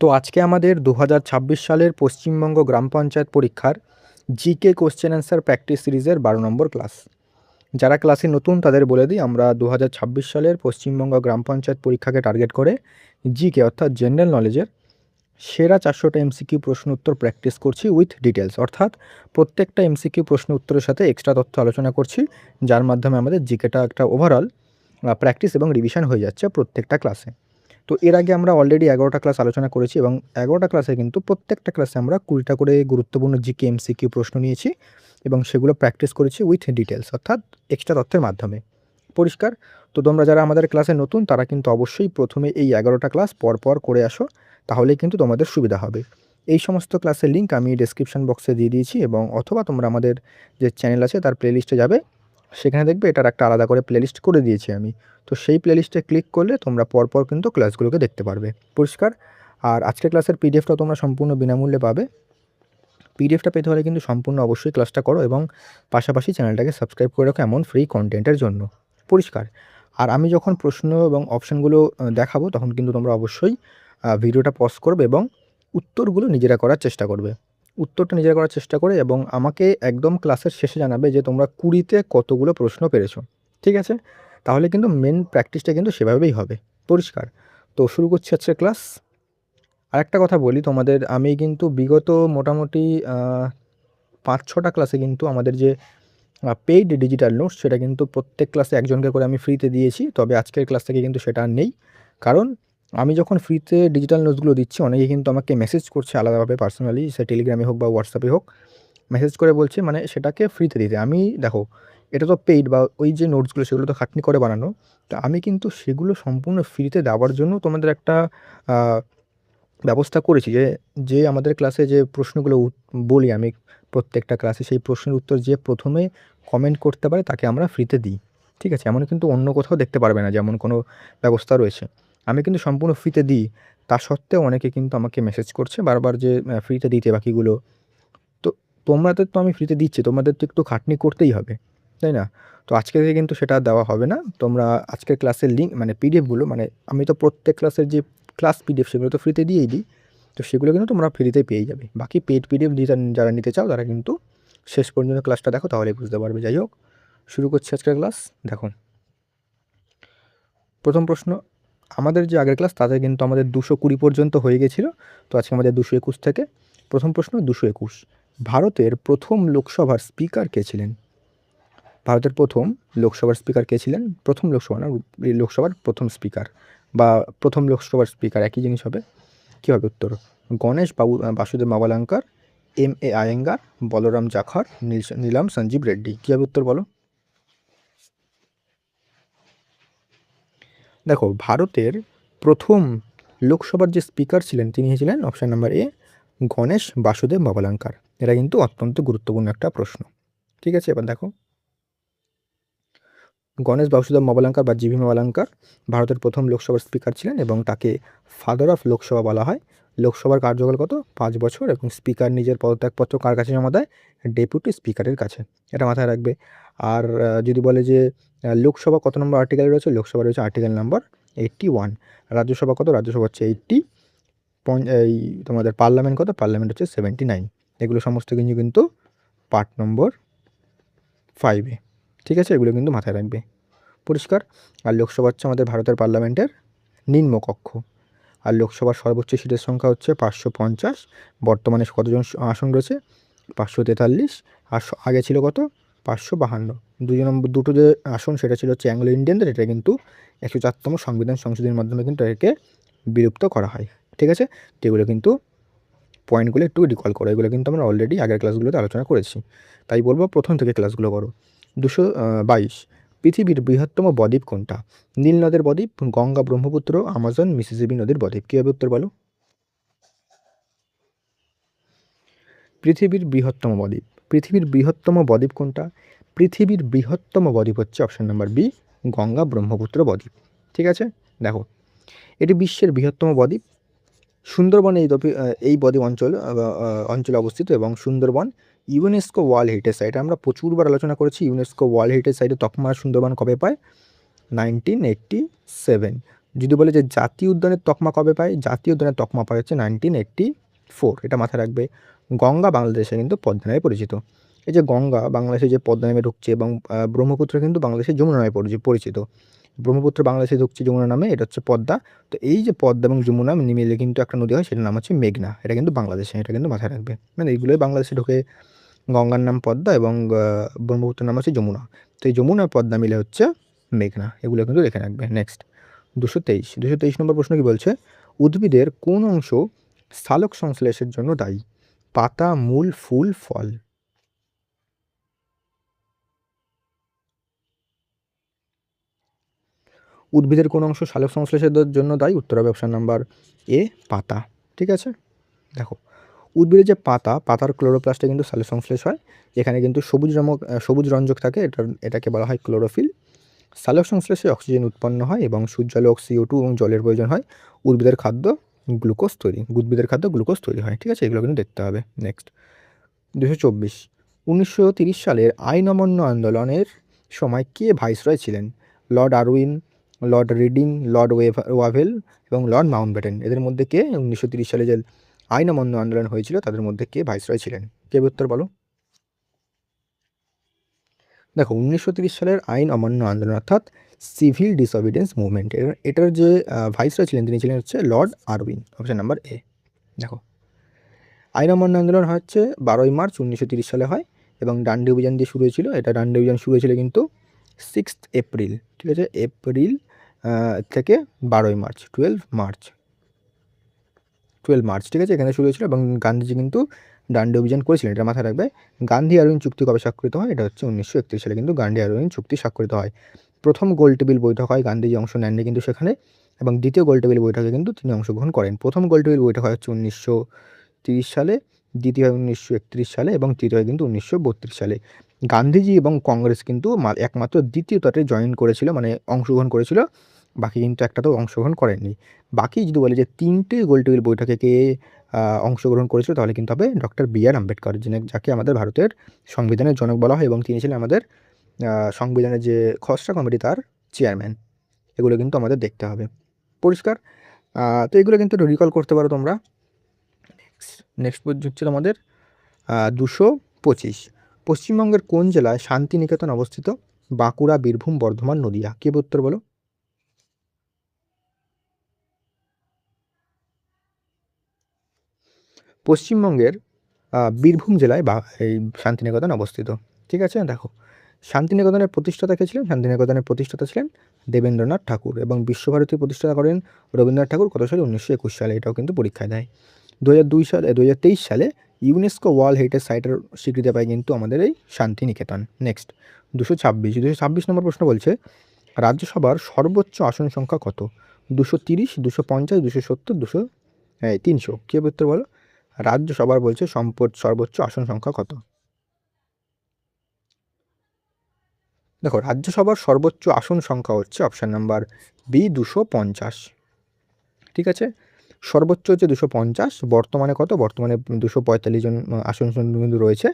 তো আজকে আমাদের 2026 সালের পশ্চিমবঙ্গ গ্রাম পঞ্চায়েত পরীক্ষার জিকে কোশ্চেন অ্যান্সার প্র্যাকটিস সিরিজের 12 নম্বর ক্লাস। যারা ক্লাসে নতুন তাদের বলে দিই, আমরা 2026 সালের পশ্চিমবঙ্গ গ্রাম পঞ্চায়েত পরীক্ষাকে টার্গেট করে জিকে অর্থাৎ জেনারেল নলেজের সেরা 400টা এমসিকিউ প্রশ্ন উত্তর প্র্যাকটিস করছি উইথ ডিটেলস, অর্থাৎ প্রত্যেকটা এমসিকিউ প্রশ্ন উত্তরের সাথে এক্সট্রা তথ্য আলোচনা করছি, যার মাধ্যমে আমাদের জিকেটা একটা ওভারঅল প্র্যাকটিস এবং রিভিশন হয়ে যাচ্ছে প্রত্যেকটা ক্লাসে। তো এর আগে আমরা অলরেডি 11টা ক্লাস আলোচনা করেছি এবং 11টা ক্লাসে কিন্তু প্রত্যেকটা ক্লাসে আমরা 20টা করে গুরুত্বপূর্ণ জিকে এমসিকিউ প্রশ্ন নিয়েছি এবং সেগুলো প্র্যাকটিস করেছি উইথ ডিটেলস, অর্থাৎ এক্সট্রা তথ্যের মাধ্যমে। পরিষ্কার? তো তোমরা যারা আমাদের ক্লাসে নতুন তারা কিন্তু অবশ্যই প্রথমে এই 11টা ক্লাস পরপর করে আসো, তাহলেই কিন্তু তোমাদের সুবিধা হবে। এই সমস্ত ক্লাসের লিঙ্ক আমি ডেসক্রিপশন বক্সে দিয়ে দিয়েছি এবং অথবা তোমরা আমাদের যে চ্যানেল আছে তার প্লেলিস্টে যাবে, সেখানে দেখবে এটার একটা আলাদা করে প্লেলিস্ট করে দিয়েছি আমি। তো সেই প্লেলিস্টে ক্লিক করলে তোমরা পরপর কিন্তু ক্লাসগুলোকে দেখতে পারবে। পরিষ্কার? আর আজকের ক্লাসের পিডিএফটা তোমরা সম্পূর্ণ বিনামূল্যে পাবে। পিডিএফটা পেতে হলে কিন্তু সম্পূর্ণ অবশ্যই ক্লাসটা করো এবং পাশাপাশি চ্যানেলটাকে সাবস্ক্রাইব করে রাখো এমন ফ্রি কন্টেন্টের জন্য। পরিষ্কার? আর আমি যখন প্রশ্ন এবং অপশানগুলো দেখাবো তখন কিন্তু তোমরা অবশ্যই ভিডিওটা পজ করবে এবং উত্তরগুলো নিজেরা করার চেষ্টা করবে। উত্তরটা নিজেরা করার চেষ্টা করে এবং আমাকে একদম ক্লাসের শেষে জানাবে যে তোমরা 20তে কতগুলো প্রশ্ন পেরেছো। ঠিক আছে? তাহলে কিন্তু মেন প্র্যাকটিসটা কিন্তু সেভাবেই হবে। পরিষ্কার? তো শুরু করছি আজকের ক্লাস। আরেকটা কথা বলি তোমাদের, আমি কিন্তু বিগত মোটামুটি 5-6টা ক্লাসে কিন্তু আমাদের যে পেইড ডিজিটাল নোটস সেটা কিন্তু প্রত্যেক ক্লাসে একজনকে করে আমি ফ্রিতে দিয়েছি। তবে আজকের ক্লাস থেকে কিন্তু সেটা আর নেই। কারণ আমি যখন ফ্রিতে ডিজিটাল নোটসগুলো দিচ্ছি অনেকে কিন্তু আমাকে মেসেজ করছে আলাদাভাবে পার্সোনালি, সে টেলিগ্রামে হোক বা হোয়াটসঅ্যাপে হোক, মেসেজ করে বলছে মানে সেটাকে ফ্রিতে দিতে। আমি দেখো, এটা তো পেইড বা ওই যে নোটসগুলো সেগুলো তো খাটনি করে বানানো। তো আমি কিন্তু সেগুলো সম্পূর্ণ ফ্রিতে দেওয়ার জন্য তোমাদের একটা আ ব্যবস্থা করেছি যে, যে আমাদের ক্লাসে যে প্রশ্নগুলো বলি আমি প্রত্যেকটা ক্লাসে, সেই প্রশ্নের উত্তর যে ১ম এ কমেন্ট করতে পারে তাকে আমরা ফ্রিতে দিই। ঠিক আছে? এমন কিন্তু অন্য কোথাও দেখতে পারবে না যে এমন কোনো ব্যবস্থা রয়েছে। আমি কিন্তু সম্পূর্ণ ফ্রিতে দিই। তা সত্ত্বেও অনেকে কিন্তু আমাকে মেসেজ করছে বারবার যে ফ্রিতে দিতে বাকিগুলো। তো তোমাদের তো আমি ফ্রিতে দিচ্ছি, তোমাদের তো একটু খাটনি করতেই হবে, তাই না? তো আজকে থেকে কিন্তু সেটা দেওয়া হবে না। তোমরা আজকের ক্লাসের লিঙ্ক মানে পিডিএফগুলো মানে আমি তো প্রত্যেক ক্লাসের যে ক্লাস পিডিএফ সেগুলো তো ফ্রিতে দিয়েই দিই। তো সেগুলো কিন্তু তোমরা ফ্রিতেই পেয়ে যাবে। বাকি পেইড পিডিএফ যারা নিতে চাও তারা কিন্তু শেষ পর্যন্ত ক্লাসটা দেখো, তাহলেই বুঝতে পারবে। যাই হোক, শুরু করছি আজকের ক্লাস। দেখো, প্রথম প্রশ্ন, আমাদের যে আগের ক্লাস তাতে কিন্তু আমাদের 220 পর্যন্ত হয়ে গেছিলো। তো আজকে আমাদের 221 থেকে। প্রথম প্রশ্ন 221, ভারতের প্রথম লোকসভার স্পিকার কে ছিলেন? ভারতের প্রথম লোকসভার স্পিকার কে ছিলেন? প্রথম লোকসভা না, লোকসভার প্রথম স্পিকার বা প্রথম লোকসভার স্পিকার একই জিনিস হবে। কী হবে উত্তর? গণেশ বাসুদেব মাভালাঙ্কার, এম.এ. আয়েঙ্গার, বলরাম জাখর, নীলাম সঞ্জীব রেড্ডি। কী হবে উত্তর বলো? দেখো, ভারতের প্রথম লোকসভার যে স্পিকার ছিলেন তিনি ছিলেন option number A Ganesh Vasudev Mavalankar. এটা কিন্তু অত্যন্ত গুরুত্বপূর্ণ একটা প্রশ্ন। ঠিক আছে? এবার দেখো, গণেশ বাসুদেব মাভালাঙ্কার বা জিভি মাভালাঙ্কার ভারতের প্রথম লোকসভার স্পিকার ছিলেন এবং তাকে ফাদার অফ লোকসভা বলা হয়। লোকসভার কার্যকাল কত? 5 বছর এবং স্পিকার নিজের পদত্যাগপত্র কার কাছে জমা দেয়? ডেপুটি স্পিকারের কাছে। এটা মাথায় রাখবে। আর যদি বলে যে লোকসভা কত নম্বর আর্টিকেলে রয়েছে? লোকসভা রয়েছে আর্টিকেল নাম্বার 81। রাজ্যসভা কত? রাজ্যসভা হচ্ছে 80। এই তোমাদের পার্লামেন্ট কত? পার্লামেন্ট হচ্ছে 79। এগুলো সমস্ত কিছু কিন্তু পার্ট নম্বর 5 এ। ঠিক আছে? এগুলো কিন্তু মাথায় রাখবে। পরিষ্কার? আর লোকসভা হচ্ছে আমাদের ভারতের পার্লামেন্টের নিম্নকক্ষ। আর লোকসভার সর্বোচ্চ সিটের সংখ্যা হচ্ছে 550। বর্তমানে কতজন আসন রয়েছে? 543। আর আগে ছিল কত? 552। দুটো যে আসন সেটা ছিল হচ্ছে অ্যাংলো ইন্ডিয়ানদের, এটা কিন্তু 104তম সংবিধান সংশোধনের মাধ্যমে কিন্তু একে বিলুপ্ত করা হয়। ঠিক আছে? তো এগুলো কিন্তু পয়েন্টগুলো একটু রিকল করো। এগুলো কিন্তু আমরা অলরেডি আগের ক্লাসগুলোতে আলোচনা করেছি। তাই বলবো প্রথম থেকে ক্লাসগুলো করো। 222, পৃথিবীর বৃহত্তম বদ্বীপ কোনটা? নীল নদের বদ্বীপ, গঙ্গা, ব্রহ্মপুত্র, আমাজন, মিসিসিপি নদীর বদ্বীপ। কী হবে উত্তর বলো? পৃথিবীর বৃহত্তম বদ্বীপ। পৃথিবীর বৃহত্তম বদ্বীপ কোনটা? পৃথিবীর বৃহত্তম বদ্বীপ হচ্ছে option number B, Ganga Brahmaputra বদ্বীপ। ঠিক আছে? দেখো, এটি বিশ্বের বৃহত্তম বদ্বীপ। সুন্দরবন এই বদ্বীপ অঞ্চলে অবস্থিত এবং Sundarban UNESCO world heritage site. আমরা প্রচুরবার আলোচনা করেছি ইউনেস্কো ওয়ার্ল্ড হেরিটেজ সাইটে তকমা সুন্দরবন কবে পায়? 1987। যদি বলে যে জাতীয় উদ্যানের তকমা কবে পায়, জাতীয় উদ্যানের তকমা পায় হচ্ছে 1984, এটা মাথায় রাখবে। গঙ্গা বাংলাদেশে কিন্তু পদ্মা নামে পরিচিত। এই যে গঙ্গা বাংলাদেশে যে পদ্মা নামে ঢুকছে এবং ব্রহ্মপুত্র কিন্তু বাংলাদেশে যমুনা নামে পরিচিত। ব্রহ্মপুত্র বাংলাদেশে ঢুকছে যমুনা নামে, এটা হচ্ছে পদ্মা। তো এই যে পদ্মা এবং যমুনা মিলে কিন্তু একটা নদী হয়, সেটার নাম হচ্ছে মেঘনা। এটা কিন্তু বাংলাদেশে, এটা কিন্তু মাথায় রাখবে। মানে এইগুলোই বাংলাদেশে ঢোকে, গঙ্গার নাম পদ্মা এবং ব্রহ্মপুত্রের নাম হচ্ছে যমুনা। তো এই যমুনা আর পদ্মা মিলে হচ্ছে মেঘনা, এগুলো কিন্তু লিখে রাখবে। নেক্সট 223 নম্বর প্রশ্ন কি বলছে, উদ্ভিদের কোন অংশ সালোক সংশ্লেষের জন্য দায়ী? পাতা, মূল, ফুল, ফল। উদ্ভিদের কোন অংশ সালোক সংশ্লেষের জন্য দায়ী? উত্তর হবে অপশন নাম্বার এ, পাতা। ঠিক আছে, দেখো উদ্ভিদের যে পাতার ক্লোরোপ্লাস্টে কিন্তু সালোক সংশ্লেষ হয়। এখানে কিন্তু সবুজ রঞ্জক থাকে, এটাকে বলা হয় ক্লোরোফিল। সালোক সংশ্লেষে অক্সিজেন উৎপন্ন হয় এবং সূর্যালোক, CO2 এবং জলের প্রয়োজন হয়। উদ্ভিদের খাদ্য গ্লুকোজ তৈরি হয়। ঠিক আছে, এগুলো কিন্তু দেখতে হবে। নেক্সট 224, 1930 সালের আইন অমান্য আন্দোলনের সময় কে ভাইসরয় ছিলেন? Lord Irwin, Lord reading, Lord Wavell এবং লর্ড মাউন্টব্যাটেন। এদের মধ্যে কে 1930 সালে যে আইন অমান্য আন্দোলন হয়েছিল তাদের মধ্যে কে ভাইসরয় ছিলেন? কে উত্তর বলো। দেখো 1930 সালের আইন অমান্য আন্দোলন অর্থাৎ সিভিল ডিসঅবিডিয়েন্স মুভমেন্ট, এটার যে ভাইসরয় ছিলেন তিনি ছিলেন হচ্ছে Lord Irwin, option number A. দেখো আইন অমান্য আন্দোলন হচ্ছে 12ই মার্চ 1930 সালে হয় এবং ডান্ডি অভিযান দিয়ে শুরু হয়েছিল। এটা ডান্ডি অভিযান শুরু হয়েছিল কিন্তু 6 এপ্রিল। ঠিক আছে, এপ্রিল থেকে 12ই মার্চ, 12 মার্চ। ঠিক আছে, এখানে শুরু হয়েছিল এবং গান্ধীজি কিন্তু ডান্ডি অভিযান করেছিলেন, এটা মাথায় রাখবে। গান্ধী আরউইন চুক্তি কবে স্বাক্ষরিত হয়? এটা হচ্ছে 1931 সালে কিন্তু গান্ধী আরউইন চুক্তি স্বাক্ষরিত হয়। প্রথম গোলটেবিল বৈঠক হয়, গান্ধীজি অংশ নেননি কিন্তু সেখানে, এবং দ্বিতীয় গোলটেবিল বৈঠকে কিন্তু তিনি অংশগ্রহণ করেন। প্রথম গোলটেবিল বৈঠক হয় হচ্ছে 1930 সালে, দ্বিতীয় হয় 1931 সালে এবং তৃতীয় হয় কিন্তু 1932 সালে। গান্ধীজি এবং কংগ্রেস কিন্তু একমাত্র দ্বিতীয়টাতে জয়েন করেছিল, মানে অংশগ্রহণ করেছিল, বাকি কিন্তু একটাতেও অংশগ্রহণ করেননি। বাকি যদি বলে যে 3টে গোলটেবিল বৈঠকে কে অংশগ্রহণ করেছিল, তাহলে কিন্তু হবে ডক্টর BR আম্বেদকর, যাকে আমাদের ভারতের সংবিধানের জনক বলা হয় এবং তিনি ছিলেন আমাদের সংবিধানের যে খসড়া কমিটি তার চেয়ারম্যান। এগুলো কিন্তু আমাদের দেখতে হবে। পরিষ্কার? তো এগুলো কিন্তু রিকল করতে পারো তোমরা। নেক্সট হচ্ছে তোমাদের 225, পশ্চিমবঙ্গের কোন জেলায় শান্তিনিকেতন অবস্থিত? বাঁকুড়া, বীরভূম, বর্ধমান, নদিয়া। কে উত্তর বলো। পশ্চিমবঙ্গের বীরভূম জেলায় এই শান্তিনিকেতন অবস্থিত। ঠিক আছে, দেখো শান্তিনিকেতনের প্রতিষ্ঠাতা কে ছিলেন? শান্তিনিকেতনের প্রতিষ্ঠাতা ছিলেন দেবেন্দ্রনাথ ঠাকুর এবং বিশ্বভারতী প্রতিষ্ঠাতা করেন রবীন্দ্রনাথ ঠাকুর। কত সালে? 1921 সালে। এটাও কিন্তু পরীক্ষায় দেয়। 2023 সালে ইউনেস্কো ওয়ার্ল্ড হেরিটেজ সাইটের স্বীকৃতি পায় কিন্তু আমাদের এই শান্তিনিকেতন। নেক্সট 226 নম্বর প্রশ্ন বলছে, রাজ্যসভার সর্বোচ্চ আসন সংখ্যা কত? 230, 250, 270, 300। কে উত্তর বলো। রাজ্যসভার বলছে সর্বোচ্চ আসন সংখ্যা কত? দেখো রাজ্যসভার সর্বোচ্চ আসন সংখ্যা হচ্ছে অপশান নাম্বার বি, 250। ঠিক আছে, সর্বোচ্চ হচ্ছে 250। বর্তমানে কত? বর্তমানে 245 জন আসন কিন্তু রয়েছে।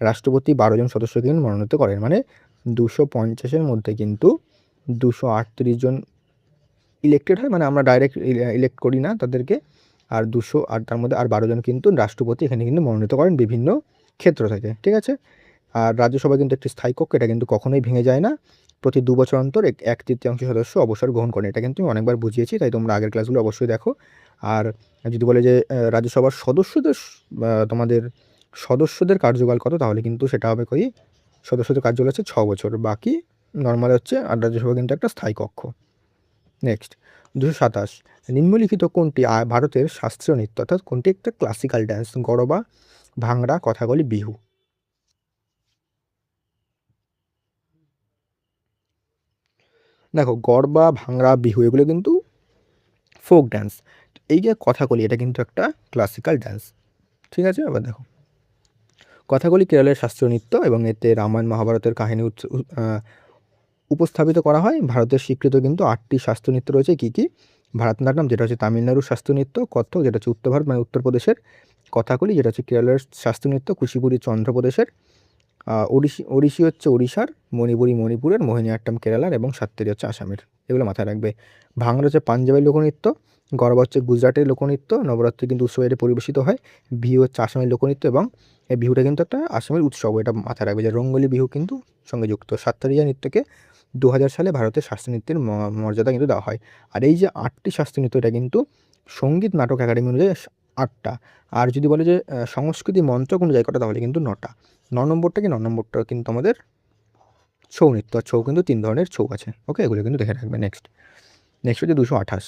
রাষ্ট্রপতি 12 জন সদস্যকে কিন্তু মনোনীত করেন, মানে 250-এর মধ্যে কিন্তু 238 জন ইলেক্টেড হয়, মানে আমরা ডাইরেক্ট ইলেক্ট করি না তাদেরকে। আর তার মধ্যে 12 জন কিন্তু রাষ্ট্রপতি এখানে কিন্তু মনোনীত করেন বিভিন্ন ক্ষেত্র থেকে। ঠিক আছে, আর রাজ্যসভা কিন্তু একটি স্থায়ী কক্ষ, এটা কিন্তু কখনোই ভেঙে যায় না। প্রতি 2 বছর অন্তর 1/3 সদস্য অবসর গ্রহণ করেন। এটা কিন্তু আমি অনেকবার বুঝিয়েছি, তাই তোমরা আগের ক্লাসগুলো অবশ্যই দেখো। আর যদি বলে যে রাজ্যসভার তোমাদের সদস্যদের কার্যকাল কত, তাহলে কিন্তু সেটা হবে সদস্যদের কার্যকাল হচ্ছে 6 বছর। বাকি নর্মাল হচ্ছে, আর রাজ্যসভা কিন্তু একটা স্থায়ী কক্ষ। নেক্সট 227, নিম্নলিখিত কোনটি ভারতের শাস্ত্রীয় নৃত্য, অর্থাৎ কোনটি একটা ক্লাসিক্যাল ড্যান্স? গরবা, ভাংড়া, কথাকলি, বিহু। দেখো গরবা, ভাংড়া, বিহু এগুলো কিন্তু ফোক ড্যান্স। এই যে কথাকলি, এটা কিন্তু একটা ক্লাসিক্যাল ড্যান্স। ঠিক আছে, আবার দেখো কথাকলি কেরলের শাস্ত্রীয় নৃত্য এবং এতে রামায়ণ মহাভারতের কাহিনী উপস্থাপিত করা হয়। ভারতের স্বীকৃত কিন্তু 8টি শাস্ত্রীয় নৃত্য রয়েছে। কী কী? ভারতনাট্যম, যেটা হচ্ছে তামিলনাড়ুর শাস্ত্রীয় নৃত্য। কত্থক, যেটা হচ্ছে উত্তর ভারত মানে উত্তরপ্রদেশের। কথাকলি, যেটা হচ্ছে কেরলের শাস্ত্রীয় নৃত্য। কুচিপুড়ি হচ্ছে অন্ধ্রপ্রদেশের। ওড়িশি হচ্ছে ওড়িশার। মণিপুরি মণিপুরের। মোহিনীআট্টম কেরালার এবং সাত্তেরি হচ্ছে আসামের। এগুলো মাথায় রাখবে। ভাংড়া হচ্ছে পাঞ্জাবের লোকনৃত্য, গরবা হচ্ছে গুজরাটের লোকনৃত্য, নবরাত্রি কিন্তু উৎসবে এটা পরিবেশিত হয়, বিহু হচ্ছে আসামের লোকনৃত্য এবং এই বিহুটা কিন্তু একটা আসামের উৎসব, এটা মাথায় রাখবে যে রঙ্গোলি বিহু কিন্তু সঙ্গে যুক্ত। সাততারিয়া নৃত্যকে 2000 সালে ভারতের শাস্ত্রীয় নৃত্যের মর্যাদা কিন্তু দেওয়া হয়। আর এই যে 8টি শাস্ত্রীয় নৃত্য এটা কিন্তু সঙ্গীত নাটক একাডেমি অনুযায়ী 8টা। আর যদি বলে যে সংস্কৃতি মন্ত্রক অনুযায়ী কটা, তাহলে কিন্তু 9টা। 9 নম্বরটা কি, 9 নম্বরটা কিন্তু আমাদের ছৌ নৃত্য। আর ছৌ কিন্তু 3 ধরনের ছৌ আছে। ওকে, এগুলো কিন্তু দেখে রাখবে। নেক্সট হচ্ছে 228।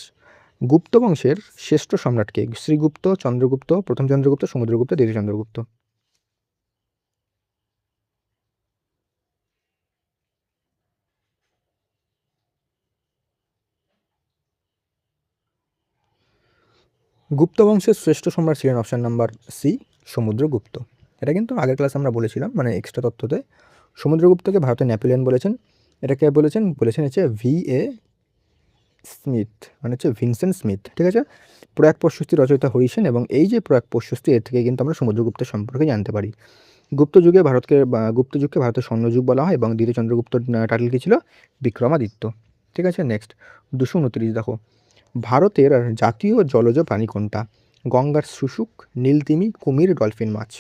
গুপ্ত বংশের শ্রেষ্ঠ সম্রাট কে? শ্রীগুপ্ত, চন্দ্রগুপ্ত, প্রথম চন্দ্রগুপ্ত, সমুদ্রগুপ্ত, দ্বিতীয় চন্দ্রগুপ্ত। গুপ্ত বংশের শ্রেষ্ঠ সম্রাট ছিলেন অপশান নাম্বার সি, সমুদ্রগুপ্ত। এটা কিন্তু আগের ক্লাসে আমরা বলেছিলাম, মানে এক্সট্রা তথ্যতে। সমুদ্রগুপ্তকে ভারতের নেপোলিয়ন বলেছেন। এটাকে বলেছেন হচ্ছে V.A. স্মিথ, মানে হচ্ছে ভিনসেন্ট স্মিথ। ঠিক আছে, প্রয়াগ প্রশস্তি রচয়িতা হরি সেন, এবং এই যে প্রয়াগ প্রশস্তি, এর থেকে কিন্তু আমরা সমুদ্রগুপ্তের সম্পর্কে জানতে পারি। গুপ্ত যুগকে ভারতের স্বর্ণযুগ বলা হয় এবং দ্বিতীয় চন্দ্রগুপ্ত টাইটেল কি ছিল? বিক্রমাদিত্য। ঠিক আছে, নেক্সট 229 দেখো। ভারতের জাতীয় জলজ প্রাণী কোনটা? গঙ্গার শুশুক, নীলতিমি, কুমির, ডলফিন মাছ।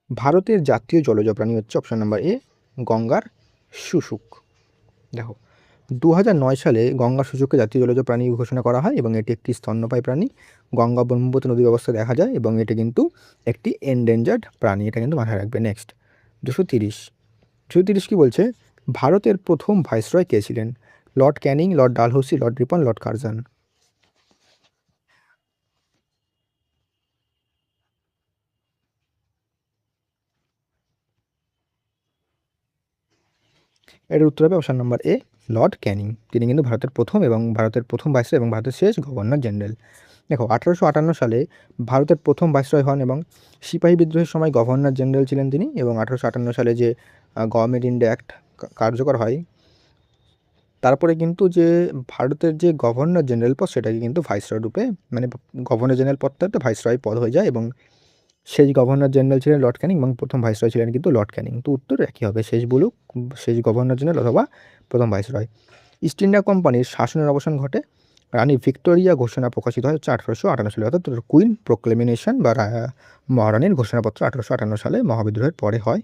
ভারতের জাতীয় জলজ প্রাণী হচ্ছে অপশন নাম্বার এ, গঙ্গার শুশুক। দেখো, 2009 সালে গঙ্গা শুশুককে জাতীয় জলজ প্রাণী ঘোষণা করা হয় এবং এটি একটি স্তন্যপায়ী প্রাণী। গঙ্গা ব্রহ্মপুত্র নদী অবস্থায় দেখা যায় এবং এটি কিন্তু একটি এন্ডেঞ্জার্ড প্রাণী, এটা কিন্তু মাথায় রাখবে। নেক্সট 230 কি বলছে? ভারতের প্রথম ভাইসরয় কে ছিলেন? Lord Canning, Lord Dalhousie, Lord Ripon, Lord Curzon. এর উত্তর হবে option number A, Lord Canning. তিনি কিন্তু ভারতের প্রথম ভাইসরয় এবং ভারতের শেষ গভর্নর জেনারেল। দেখো, 1858 সালে ভারতের প্রথম ভাইসরয় হন এবং সিপাহী বিদ্রোহের সময় গভর্নর জেনারেল ছিলেন তিনি। এবং 1858 সালে যে গভর্নমেন্ট ইন্ডিয়া অ্যাক্ট কার্যকর হয়, তারপরে কিন্তু যে ভারতের যে গভর্নর জেনারেল পদ, সেটাকে কিন্তু ভাইসরয় রূপে, মানে গভর্নর জেনারেল পদটা তো ভাইসরয় পদ হয়ে যায়, এবং শেষ গভর্নর জেনারেল ছিলেন লর্ড ক্যানিং এবং প্রথম ভাইসরয় ছিলেন কিন্তু লর্ড ক্যানিং। তো উত্তর একই হবে, শেষ গভর্নর জেনারেল অথবা প্রথম ভাইসরয়। ইস্ট ইন্ডিয়া কোম্পানির শাসনের অবসান ঘটে। রানী ভিক্টোরিয়া ঘোষণা প্রকাশিত হয় হচ্ছে 1858 সালে, অর্থাৎ কুইন প্রোক্লেমিনেশন বা মহারানীর ঘোষণাপত্র 1858 সালে মহাবিদ্রোহের পরে হয়।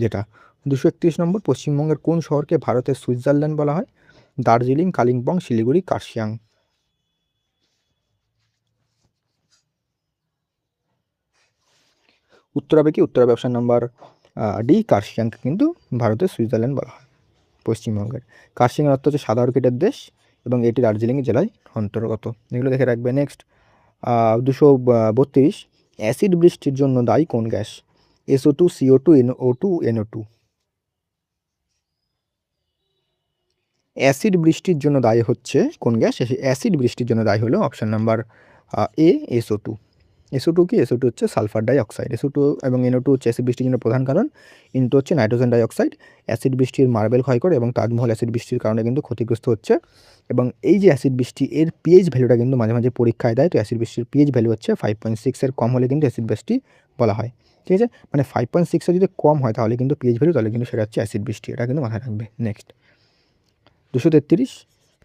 যেটা 231 নম্বর, পশ্চিমবঙ্গের কোন শহরকে ভারতের সুইজারল্যান্ড বলা হয়? দার্জিলিং, কালিম্পং, শিলিগুড়ি, কার্শিয়াং। উত্তর হবে কি? উত্তর হবে অপশান নাম্বার ডি, কার্শিয়াংকে কিন্তু ভারতের সুইজারল্যান্ড বলা হয়। পশ্চিমবঙ্গের কার্শিয়াংয়ের অর্থ হচ্ছে সাদা অর্কিডের দেশ এবং এটি দার্জিলিং জেলায় অন্তর্গত। এগুলো দেখে রাখবে। নেক্সট 232, অ্যাসিড বৃষ্টির জন্য দায়ী কোন gas? SO2, CO2, NO2, NO2। Acid বৃষ্টির জন্য দায়ী হচ্ছে কোন গ্যাস? অ্যাসিড বৃষ্টির জন্য দায়ী হলো অপশান নাম্বার এ, SO2। SO2 কি? SO2 হচ্ছে সালফার ডাইঅক্সাইড। SO2 এবং NO2 হচ্ছে অ্যাসিড বৃষ্টির জন্য প্রধান কারণ। ইনটু হচ্ছে নাইট্রোজেন ডাইঅক্সাইড। অ্যাসিড বৃষ্টির মার্বেল ক্ষয় করে এবং তাজমহল অ্যাসিড বৃষ্টির কারণে কিন্তু ক্ষতিগ্রস্ত হচ্ছে। এবং এই যে অ্যাসিড বৃষ্টি, এর পিএইচ ভ্যালুটা কিন্তু মাঝে মাঝে পরীক্ষায় দেয়। তো অ্যাসিড বৃষ্টির পিএইচ ভ্যালু হচ্ছে 5.6 এর কম হলে কিন্তু অ্যাসিড বৃষ্টি বলা হয়। ঠিক আছে, মানে 5.6 এর যদি কম হয় তাহলে কিন্তু পিএইচ ভ্যালু, তাহলে কিন্তু সেটা হচ্ছে অ্যাসিড বৃষ্টি, এটা কিন্তু মাথায় রাখবে। নেক্সট 233,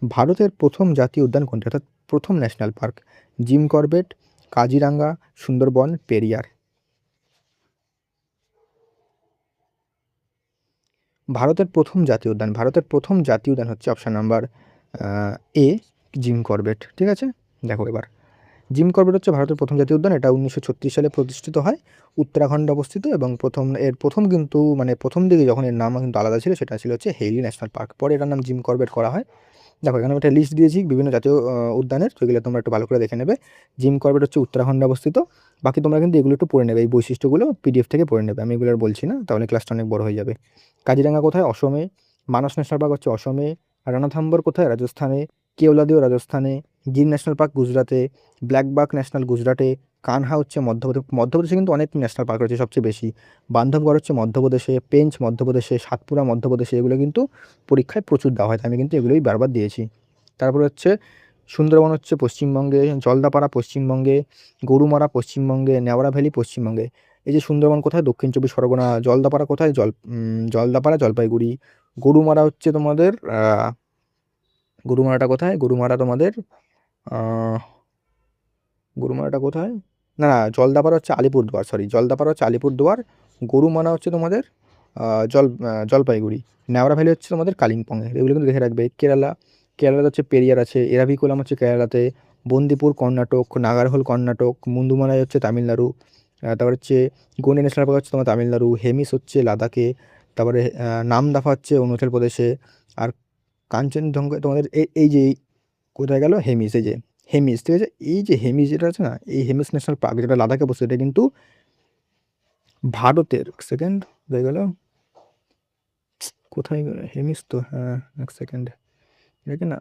ভারতের প্রথম জাতীয় উদ্যান কোনটি, অর্থাৎ প্রথম national park? Jim Corbett, Kaziranga, Sundarban, Periyar. ভারতের প্রথম জাতীয় উদ্যান হচ্ছে অপশান নাম্বার এ, জিম করবেট। ঠিক আছে, দেখো এবার জিম করবেট হচ্ছে ভারতের প্রথম জাতীয় উদ্যান। এটা 1936 সালে প্রতিষ্ঠিত হয়, উত্তরাখণ্ডে অবস্থিত। এবং প্রথম কিন্তু, মানে প্রথম দিকে যখন এর নাম কিন্তু আলাদা ছিল, সেটা ছিল হচ্ছে হেইলি ন্যাশনাল পার্ক। পরে এটার নাম জিম করবেট করা হয়। দেখো, এখানে আমি একটা লিস্ট দিয়েছি বিভিন্ন জাতীয় উদ্যানের, সেগুলো তোমরা একটু ভালো করে দেখে নেবে। জিম করবেট হচ্ছে উত্তরাখণ্ডে অবস্থিত। বাকি তোমরা কিন্তু এগুলো একটু পড়ে নেবে, এই বৈশিষ্ট্যগুলো পিডিএফ থেকে পড়ে নেবে, আমি এগুলো আর বলছি না, তাহলে ক্লাসটা অনেক বড় হয়ে যাবে। কাজিরাঙ্গা কোথায়? অসমে। মানস ন্যাশনাল পার্ক হচ্ছে অসমে। রানাথাম্বর কোথায়? রাজস্থানে। কেওলাদেও রাজস্থানে। গির ন্যাশনাল পার্ক গুজরাটে। ব্ল্যাকবাক ন্যাশনাল গুজরাটে। কানহা হচ্ছে মধ্যপ্রদেশে কিন্তু অনেক ন্যাশনাল পার্ক রয়েছে, সবচেয়ে বেশি। বান্ধবগড় হচ্ছে মধ্যপ্রদেশে। পেঞ্চ মধ্যপ্রদেশে। সাতপুরা মধ্যপ্রদেশে। এগুলো কিন্তু পরীক্ষায় প্রচুর দেওয়া হয়, আমি কিন্তু এগুলোই বারবার দিয়েছি। তারপরে হচ্ছে সুন্দরবন হচ্ছে পশ্চিমবঙ্গে। জলদাপাড়া পশ্চিমবঙ্গে। গরুমারা পশ্চিমবঙ্গে। নেওয়ারা ভ্যালি পশ্চিমবঙ্গে। এই যে সুন্দরবন কোথায়? দক্ষিণ চব্বিশ পরগনা। জলদাপাড়া কোথায়? জলদাপাড়া জলপাইগুড়ি। গরুমারা হচ্ছে তোমাদের গরুমারাটা কোথায়? গরুমারা তোমাদের গরুমারাটা কোথায়? না, না, জলদাপাড়া হচ্ছে আলিপুরদুয়ার, সরি, জলদাপাড়া হচ্ছে আলিপুরদুয়ার। গরুমারা হচ্ছে তোমাদের জলপাইগুড়ি। নেওড়া ভ্যালি হচ্ছে তোমাদের কালিম্পংয়ে। এগুলো কিন্তু দেখে রাখবে। কেরালাতে হচ্ছে পেরিয়ার আছে। এরাভিকুলাম হচ্ছে কেরালাতে। বন্দিপুর কর্ণাটক। নাগারহোল কর্ণাটক। মুন্দুমালাই হচ্ছে তামিলনাড়ু। তারপর হচ্ছে গোন্ডি ন্যাশনাল পার্ক হচ্ছে তোমার তামিলনাড়ু। হেমিস হচ্ছে লাদাখে। তারপরে নামদাফা হচ্ছে অরুণাচল প্রদেশে। আর কাঞ্চনজঙ্ঘা তোমাদের এই যে কোথায় গেল? হেমিস, এই যে হেমিস, ঠিক আছে। এই যে হেমিস যেটা আছে না, এই হেমিস ন্যাশনাল পার্ক যেটা লাদাখে বসে, এটা কিন্তু ভারতের, সেকেন্ড হয়ে গেল, কোথায় গেল হেমিস? তো হ্যাঁ, এক সেকেন্ড, এটা না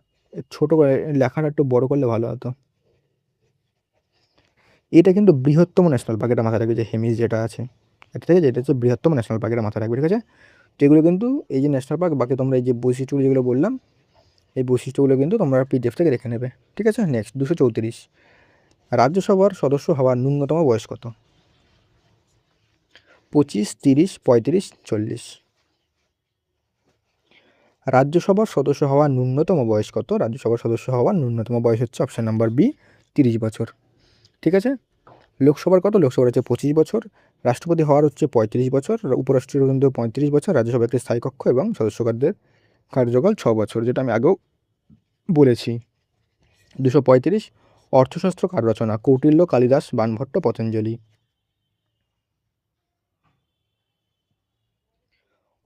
ছোটো করে লেখাটা একটু বড় করলে ভালো হতো। এটা কিন্তু বৃহত্তম ন্যাশনাল পার্ক, এটা মাথায় রাখবে, যে হেমিস যেটা আছে এটা, ঠিক আছে। এটা হচ্ছে বৃহত্তম ন্যাশনাল পার্ক, এটা মাথায় রাখবে, ঠিক আছে। তো এগুলো কিন্তু এই যে ন্যাশনাল পার্ক, বাকি তোমরা এই যে বৈশিষ্ট্যগুলো যেগুলো বললাম, এই বৈশিষ্ট্যগুলো কিন্তু তোমরা পিডিএফ থেকে রেখে নেবে, ঠিক আছে। নেক্সট 234, রাজ্যসভার সদস্য হওয়ার ন্যূনতম বয়স কত? 25, 30, 35, 40। রাজ্যসভার সদস্য হওয়ার ন্যূনতম বয়স কত? রাজ্যসভার সদস্য হওয়ার ন্যূনতম বয়স হচ্ছে অপশান নাম্বার বি, 30 বছর, ঠিক আছে। লোকসভার কত? লোকসভার হচ্ছে 25 বছর। রাষ্ট্রপতি হওয়ার হচ্ছে 35 বছর। উপরাষ্ট্রপতি কিন্তু 35 বছর। রাজ্যসভা একটি স্থায়ী কক্ষ এবং সদস্যদের কার্যকাল 6 বছর, যেটা আমি আগেও বলেছি। 235, অর্থশাস্ত্র কার রচনা? কৌটিল্য, কালিদাস, বাণভট্ট, পতঞ্জলি।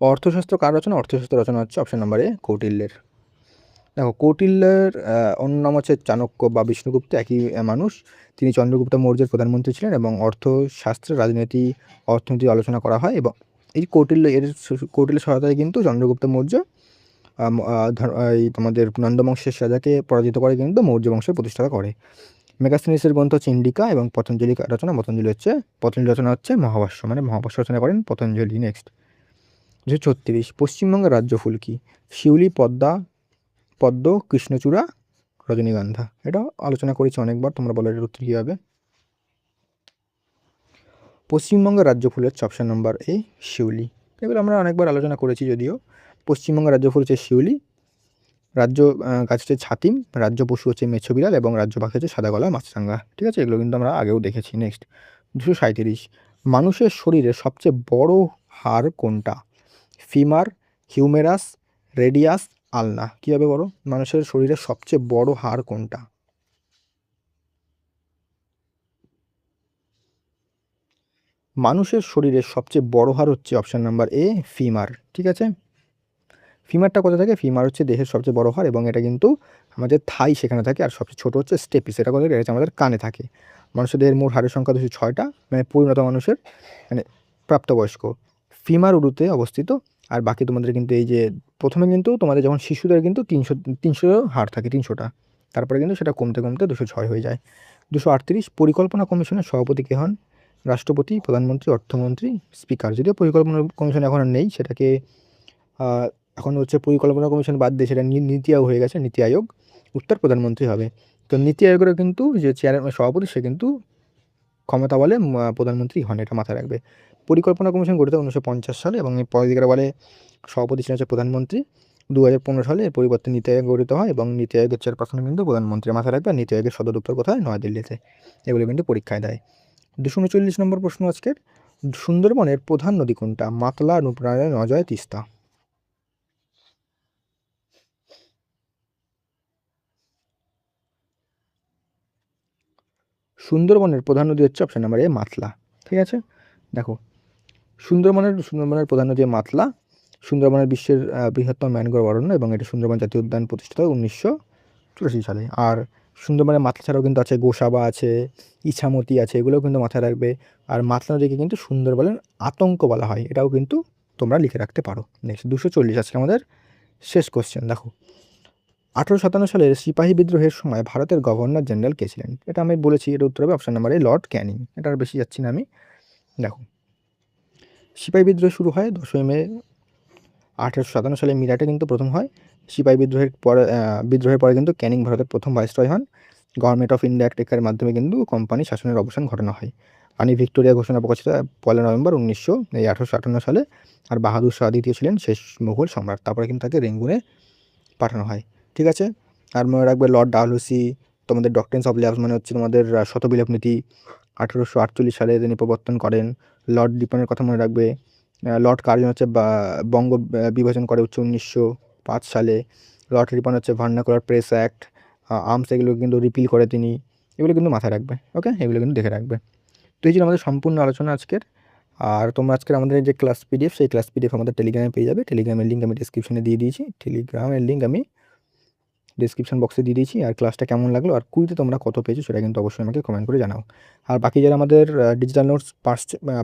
অর্থশাস্ত্র কার রচনা? অর্থশাস্ত্র রচনা হচ্ছে অপশান নাম্বার এ, কৌটিল্যের। দেখো, কৌটিল্যের অন্য নাম হচ্ছে চাণক্য বা বিষ্ণুগুপ্ত, একই মানুষ। তিনি চন্দ্রগুপ্ত মৌর্যের প্রধানমন্ত্রী ছিলেন এবং অর্থশাস্ত্রের অর্থনীতি আলোচনা করা হয়। এবং এই কৌটিল্যের সহায়তায় কিন্তু চন্দ্রগুপ্ত মৌর্য এই তোমাদের নন্দবংশের রাজাকে পরাজিত করে কিন্তু মৌর্য বংশের প্রতিষ্ঠা করে। মেগাস্থেনিসের গ্রন্থ হচ্ছে ইন্ডিকা এবং পতঞ্জলি রচনা হচ্ছে মহাভাষ্য, মানে মহাভাষ্য রচনা করেন পতঞ্জলি। নেক্সট 236, পশ্চিমবঙ্গের রাজ্য ফুল কি? শিউলি, পদ্ম, কৃষ্ণচূড়া, রজনীগন্ধা। এটা আলোচনা করেছি অনেকবার, তোমরা বলো এর উত্তর কী হবে। পশ্চিমবঙ্গের রাজ্য ফুল হচ্ছে অপশান নম্বর এ, শিউলি। এগুলো আমরা অনেকবার আলোচনা করেছি যদিও। পশ্চিমবঙ্গের রাজ্য ফুল হচ্ছে শিউলি। রাজ্য গাছ হচ্ছে ছাতিম। রাজ্য পশু হচ্ছে মেছো বিড়াল এবং রাজ্য পাখি হচ্ছে সাদা গলা মাছরাঙা, ঠিক আছে। এগুলো কিন্তু আমরা আগেও দেখেছি। নেক্সট 237, মানুষের শরীরে সবচেয়ে বড় হাড় কোনটা? ফিমার, হিউমেরাস, রেডিয়াস, আলনা। কী হবে বলো? মানুষের শরীরে সবচেয়ে বড় হাড় কোনটা? মানুষের শরীরের সবচেয়ে বড় হাড় হচ্ছে অপশান নাম্বার এ, ফিমার, ঠিক আছে। ফিমারটা কোথায় থাকে? ফিমার হচ্ছে দেহের সবচেয়ে বড় হাড় এবং এটা কিন্তু আমাদের থাই সেখানে থাকে। আর সবচেয়ে ছোটো হচ্ছে স্টেপিস, এটা কোথায়? এটা হচ্ছে আমাদের কানে থাকে। মানুষের দেহের মোট হাড়ের সংখ্যা 206টা, মানে পরিণত মানুষের, মানে প্রাপ্তবয়স্ক। ফিমার উরুতে অবস্থিত। আর বাকি তোমাদের কিন্তু এই যে প্রথমে কিন্তু তোমাদের যখন শিশুদের কিন্তু 300 হাড় থাকে, 300টা। তারপরে কিন্তু সেটা কমতে কমতে 206 হয়ে যায়। 238, পরিকল্পনা কমিশনের সভাপতি কে হন? রাষ্ট্রপতি, প্রধানমন্ত্রী, অর্থমন্ত্রী, স্পিকার। যদিও পরিকল্পনা কমিশন এখন আর নেই, সেটাকে এখন হচ্ছে পরিকল্পনা কমিশন বাদ দিয়ে সেটা নীতি আয়োগ হয়ে গেছে, নীতি আয়োগ। উত্তর প্রধানমন্ত্রী হবে। তো নীতি আয়োগের কিন্তু যে সভাপতি, সে কিন্তু ক্ষমতা বলে প্রধানমন্ত্রী হন, এটা মাথায় রাখবে। পরিকল্পনা কমিশন গঠিত 1950 সালে এবং এই পদাধিকার বলে সভাপতি ছিলেন হচ্ছে প্রধানমন্ত্রী। 2015 সালে এর পরিবর্তে নীতি আয়োগ গঠিত হয় এবং নীতি আয়োগের চেয়ারপারসন কিন্তু প্রধানমন্ত্রী, মাথায় রাখবে। আর নীতি আয়োগের সদর দপ্তর কোথায়? নয়াদিল্লিতে। এগুলো কিন্তু পরীক্ষায় দেয়। 239 নম্বর প্রশ্ন আজকের, সুন্দরবনের প্রধান নদী কোনটা? মাতলা, রূপনারায়ণ, অজয়, তিস্তা। সুন্দরবনের প্রধান নদী হচ্ছে অপশন নাম্বার এ, মাতলা, ঠিক আছে। দেখো, সুন্দরবনের প্রধান নদী মাতলা। সুন্দরবনের বিশ্বের বৃহত্তম ম্যানগ্রোভ অরণ্য এবং এটি সুন্দরবন জাতীয় উদ্যান প্রতিষ্ঠিত হয় 1984 সালে। আর সুন্দরবনের মাতলা ছাড়াও কিন্তু আছে গোসাবা আছে, ইছামতি আছে, এগুলোও কিন্তু মাথায় রাখবে। আর মাতলা নদীকে কিন্তু সুন্দরবনের আতঙ্ক বলা হয়, এটাও কিন্তু তোমরা লিখে রাখতে পারো। নেক্সট 240 আজকে আমাদের শেষ কোশ্চেন। দেখো, 1857 সালের সিপাহী বিদ্রোহের সময় ভারতের গভর্নর জেনারেল কে ছিলেন? এটা আমি বলেছি, এটা উত্তর হবে option number A, Lord Canning. এটা আর বেশি যাচ্ছি না আমি। দেখো, সিপাহী বিদ্রোহ শুরু হয় 10ই মে 1857 সালে মিরাটে কিন্তু প্রথম হয়। সিপাহী বিদ্রোহের পরে কিন্তু ক্যানিং ভারতের প্রথম ভাইসরয় হন। গভর্নমেন্ট অফ ইন্ডিয়া অ্যাক্টের মাধ্যমে কিন্তু কোম্পানি শাসনের অবসান ঘটানো হয়। রানী ভিক্টোরিয়া ঘোষণা প্রকাশিত 1 নভেম্বর 1858 সালে। আর বাহাদুর শাহ দ্বিতীয় ছিলেন শেষ মুঘল সম্রাট। তারপরে কিন্তু তাকে রেঙ্গুনে পাঠানো হয়। ঠিক আছে? আর মনে রাখবে লর্ড ডালহৌসি তোমাদের ডক্ট্রিনস অফ ল্যাবস মানে হচ্ছে তোমাদের শতবিলোপ নীতি 1848 সালে তিনি প্রবর্তন করেন। লর্ড রিপনের কথা মনে রাখবে। লর্ড কার্জন হচ্ছে বঙ্গ বিভাজন করে হচ্ছে 1905 সালে। লর্ড রিপন হচ্ছে ভার্নাকুলার প্রেস অ্যাক্ট, আর্মস এগুলো কিন্তু রিপিল করে তিনি। এগুলো কিন্তু মাথায় রাখবে। ওকে, এগুলো কিন্তু দেখে রাখবে। তো এই ছিল আমাদের সম্পূর্ণ আলোচনা আজকের। আর তোমরা আজকের আমাদের যে ক্লাস পিডিএফ, সেই ক্লাস পিডিএফ আমাদের টেলিগ্রামে পেয়ে যাবে। টেলিগ্রামের লিঙ্ক আমি ডিসক্রিপশনে দিয়ে দিয়েছি। টেলিগ্রামের লিঙ্ক আমি ডিসক্রিপশন বক্সে দিয়ে দিয়েছি। আর ক্লাসটা কেমন লাগলো আর কুইজে তোমরা কত পেয়েছো সেটা কিন্তু অবশ্যই আমাকে কমেন্ট করে জানাও। আর বাকি যারা আমাদের ডিজিটাল নোটস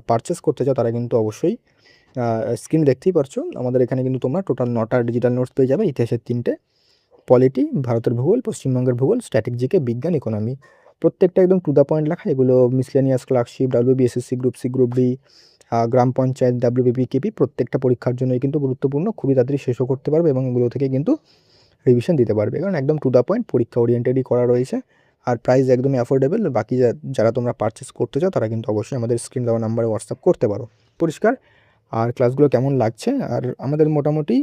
পারচেস করতে চাও তারা কিন্তু অবশ্যই স্ক্রিন দেখতেই পারছো। আমাদের এখানে কিন্তু তোমরা টোটাল 9টা ডিজিটাল নোটস পেয়ে যাবে। ইতিহাসের 3টে, পলিটি, ভারতের ভূগোল, পশ্চিমবঙ্গের ভূগোল, স্ট্যাটিক জিকে, বিজ্ঞান, ইকোনমি। প্রত্যেকটা একদম টু দ্য পয়েন্ট লেখা। এগুলো miscellaneous, clerkship, WB, SSC group C, group D, গ্রাম পঞ্চায়েত, ডাব্লিউবিপি, কেপি প্রত্যেকটা পরীক্ষার জন্যই কিন্তু গুরুত্বপূর্ণ। খুবই তাড়াতাড়ি শেষও করতে পারবে এবং এগুলো থেকে কিন্তু রিভিশন দিতে পারবে, কারণ একদম টু দ্য পয়েন্ট পরীক্ষা ওরিয়েন্টেডই করা রয়েছে। আর প্রাইস একদমই অ্যাফোর্ডেবল। বাকি যারা তোমরা পারচেস করতে চাও তারা কিন্তু অবশ্যই আমাদের স্ক্রিন দেওয়া নাম্বারে হোয়াটসঅ্যাপ করতে পারো। পরিষ্কার? আর ক্লাসগুলো কেমন লাগছে? আর আমাদের মোটামুটি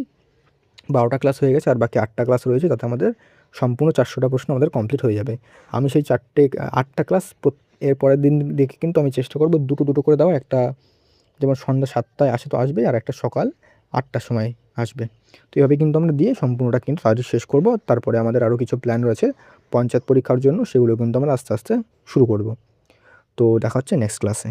12টা ক্লাস হয়ে গেছে, আর বাকি 8টা ক্লাস রয়েছে, তাতে আমাদের সম্পূর্ণ 400টা প্রশ্ন আমাদের কমপ্লিট হয়ে যাবে। আমি সেই 8টা ক্লাস এর পরের দিন দেখে কিন্তু আমি চেষ্টা করবো দুটো করে দেওয়া। একটা যেমন সন্ধ্যা 7টায় আসে তো আসবে, আর একটা সকাল 8টার সময় আসবে। তো এইভাবে কিন্তু আমরা দিয়ে সম্পূর্ণটা কিন্তু তাড়াতাড়ি শেষ করব। তারপরে আমাদের আরও কিছু প্ল্যান রয়েছে পঞ্চায়েত পরীক্ষার জন্য, সেগুলো কিন্তু আমরা আস্তে আস্তে শুরু করব। তো দেখা হচ্ছে নেক্সট ক্লাসে।